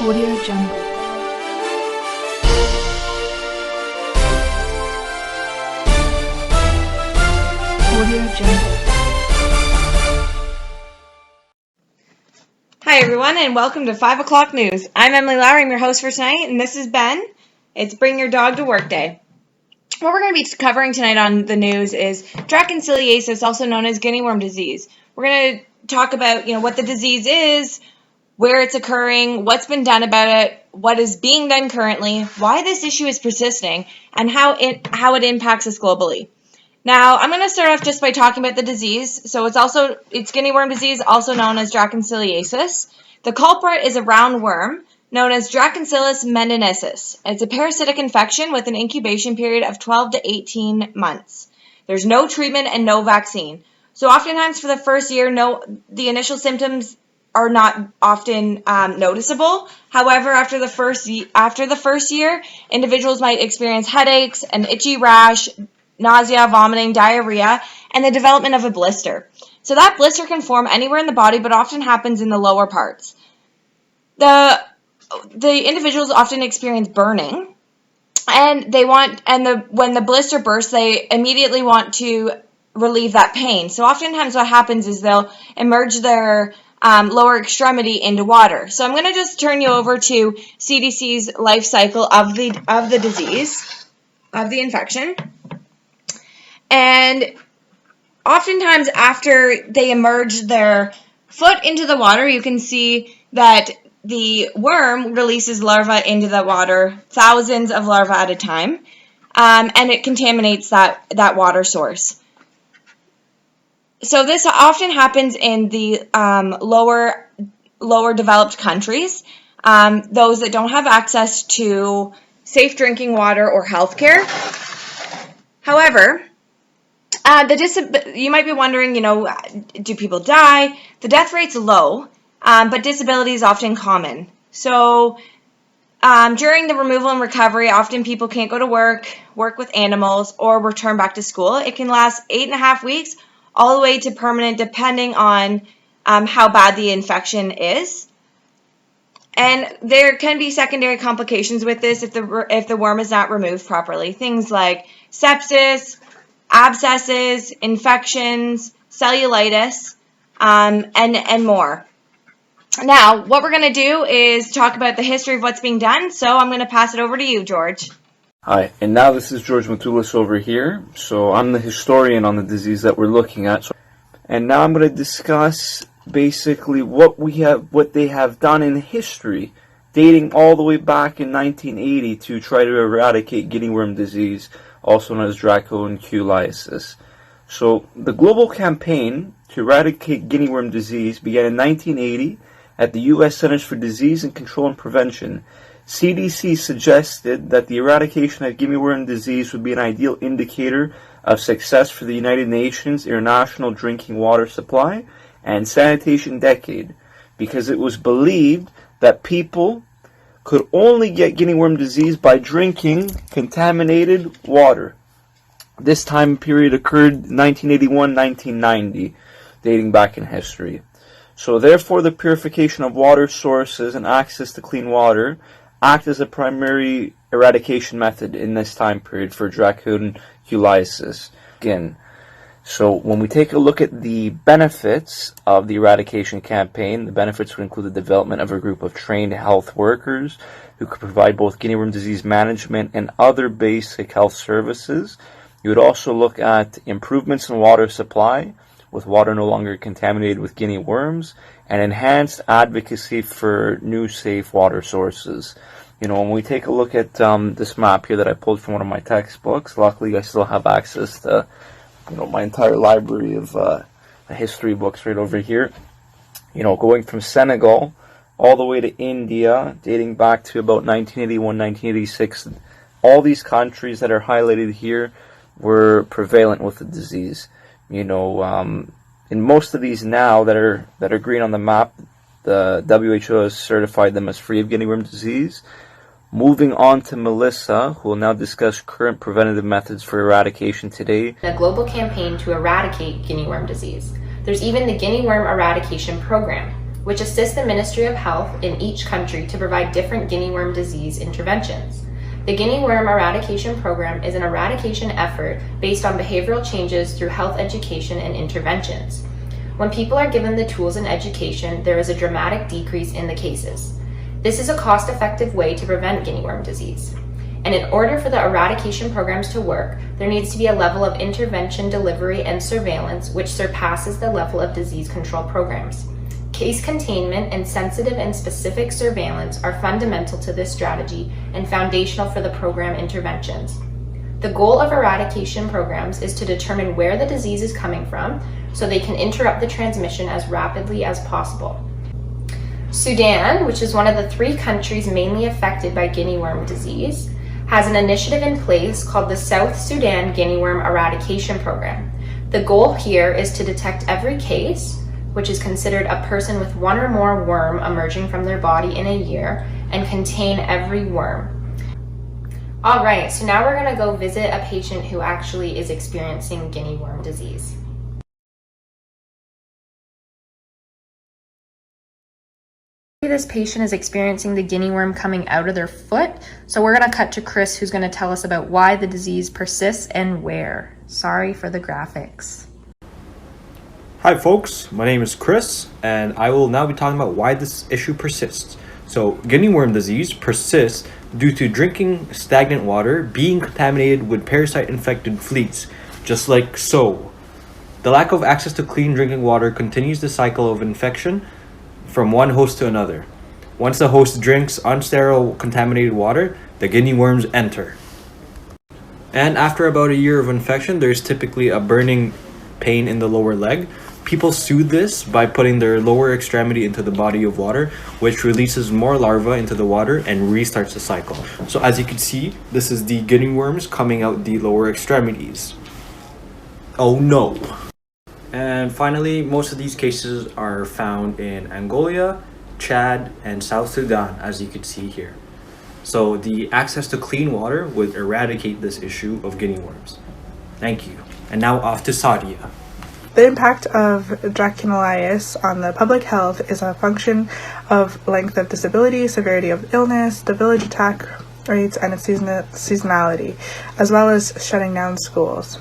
Audio Jungle. Audio Jungle. Hi everyone, and welcome to 5 o'clock news. I'm Emily Lowry, I'm your host for tonight, and this is Ben. It's Bring Your Dog to Work Day. What we're going to be covering tonight on the news is draconcelliasis, also known as guinea worm disease. We're going to talk about, what the disease is, where it's occurring, what's been done about it, what is being done currently, why this issue is persisting, and how it impacts us globally. Now, I'm going to start off just by talking about the disease. So it's guinea worm disease, also known as draconcelliasis. The culprit is a round worm known as Draconcellius medinensis. It's a parasitic infection with an incubation period of 12 to 18 months. There's no treatment and no vaccine. So oftentimes for the first year, the initial symptoms are not often noticeable. However, after the first year, individuals might experience headaches, an itchy rash, nausea, vomiting, diarrhea, and the development of a blister. So that blister can form anywhere in the body, but often happens in the lower parts. The individuals often experience burning, and when the blister bursts, they immediately want to relieve that pain. So oftentimes what happens is they'll immerse their lower extremity into water. So I'm going to just turn you over to CDC's life cycle of the disease, of the infection. And oftentimes after they immerse their foot into the water, you can see that the worm releases larvae into the water, thousands of larvae at a time, and it contaminates that water source. So this often happens in the lower developed countries, those that don't have access to safe drinking water or healthcare. However, you might be wondering, do people die? The death rate's low, but disability is often common. So during the removal and recovery, often people can't go to work with animals, or return back to school. It can last 8.5 weeks, all the way to permanent, depending on how bad the infection is. And there can be secondary complications with this if the worm is not removed properly. Things like sepsis, abscesses, infections, cellulitis, and more. Now, what we're going to do is talk about the history of what's being done, so I'm going to pass it over to you, George. Hi, and now this is George Matulis over here. So I'm the historian on the disease that we're looking at. And now I'm going to discuss basically what they have done in history, dating all the way back in 1980 to try to eradicate guinea worm disease, also known as draconcelliasis. So the global campaign to eradicate guinea worm disease began in 1980 at the U.S. Centers for Disease and Control and Prevention. CDC suggested that the eradication of guinea worm disease would be an ideal indicator of success for the United Nations International Drinking Water Supply and Sanitation Decade, because it was believed that people could only get guinea worm disease by drinking contaminated water. This time period occurred 1981-1990, dating back in history. So therefore, the purification of water sources and access to clean water act as a primary eradication method in this time period for draconcelliasis. Again, so when we take a look at the benefits of the eradication campaign, the benefits would include the development of a group of trained health workers who could provide both guinea worm disease management and other basic health services. You would also look at improvements in water supply, with water no longer contaminated with guinea worms, and enhanced advocacy for new safe water sources. When we take a look at this map here that I pulled from one of my textbooks, luckily I still have access to my entire library of history books right over here. Going from Senegal all the way to India, dating back to about 1981, 1986, all these countries that are highlighted here were prevalent with the disease. In most of these now that are green on the map, the WHO has certified them as free of guinea worm disease. Moving on to Melissa, who will now discuss current preventative methods for eradication today. A global campaign to eradicate guinea worm disease. There's even the Guinea Worm Eradication Program. which assist the Ministry of Health in each country to provide different guinea worm disease interventions. The Guinea Worm Eradication Program is an eradication effort based on behavioral changes through health education and interventions. When people are given the tools and education, there is a dramatic decrease in the cases. This is a cost-effective way to prevent guinea worm disease. And in order for the eradication programs to work, there needs to be a level of intervention, delivery, and surveillance which surpasses the level of disease control programs. Case containment and sensitive and specific surveillance are fundamental to this strategy and foundational for the program interventions. The goal of eradication programs is to determine where the disease is coming from so they can interrupt the transmission as rapidly as possible. Sudan, which is one of the 3 countries mainly affected by guinea worm disease, has an initiative in place called the South Sudan Guinea Worm Eradication Program. The goal here is to detect every case, which is considered a person with 1 or more worm emerging from their body in a year, and contain every worm. All right, so now we're gonna go visit a patient who actually is experiencing guinea worm disease. This patient is experiencing the guinea worm coming out of their foot, so we're going to cut to Chris, who's going to tell us about why the disease persists and where. Sorry for the graphics. Hi folks, my name is Chris, and I will now be talking about why this issue persists. So, guinea worm disease persists due to drinking stagnant water being contaminated with parasite-infected fleas, just like so. The lack of access to clean drinking water continues the cycle of infection from one host to another. Once the host drinks unsterile contaminated water, the guinea worms enter. And after about a year of infection, there's typically a burning pain in the lower leg. People soothe this by putting their lower extremity into the body of water, which releases more larvae into the water and restarts the cycle. So as you can see, this is the guinea worms coming out the lower extremities. Oh no! And finally, most of these cases are found in Angola, Chad, and South Sudan, as you can see here. So the access to clean water would eradicate this issue of guinea worms. Thank you. And now off to Sadia. The impact of Draculitis on the public health is a function of length of disability, severity of illness, the village attack rates, and its seasonality, as well as shutting down schools.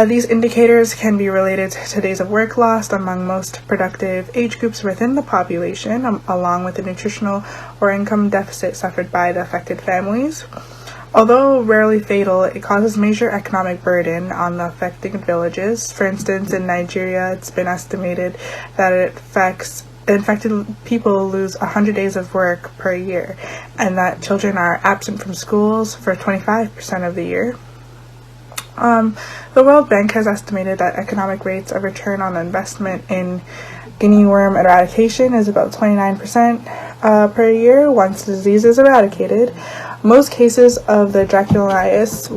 These indicators can be related to days of work lost among most productive age groups within the population, along with the nutritional or income deficit suffered by the affected families. Although rarely fatal, it causes major economic burden on the affected villages. For instance, in Nigeria, it's been estimated that infected people lose 100 days of work per year, and that children are absent from schools for 25% of the year. The World Bank has estimated that economic rates of return on investment in guinea worm eradication is about 29% per year once the disease is eradicated. Most cases of the Draculitis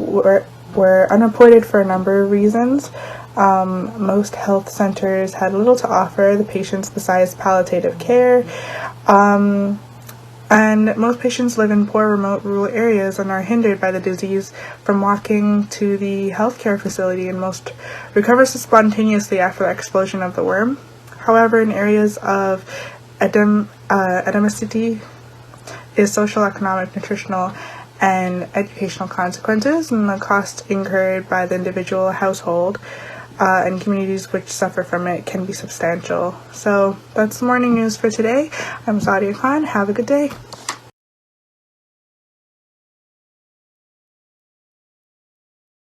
were unreported for a number of reasons. Most health centers had little to offer the patients besides palliative care. And most patients live in poor, remote, rural areas and are hindered by the disease from walking to the healthcare facility, and most recover spontaneously after the explosion of the worm. However, in areas of endemicity is social, economic, nutritional, and educational consequences, and the cost incurred by the individual household and communities which suffer from it can be substantial. So that's the morning news for today. I'm Sadia Khan. Have a good day.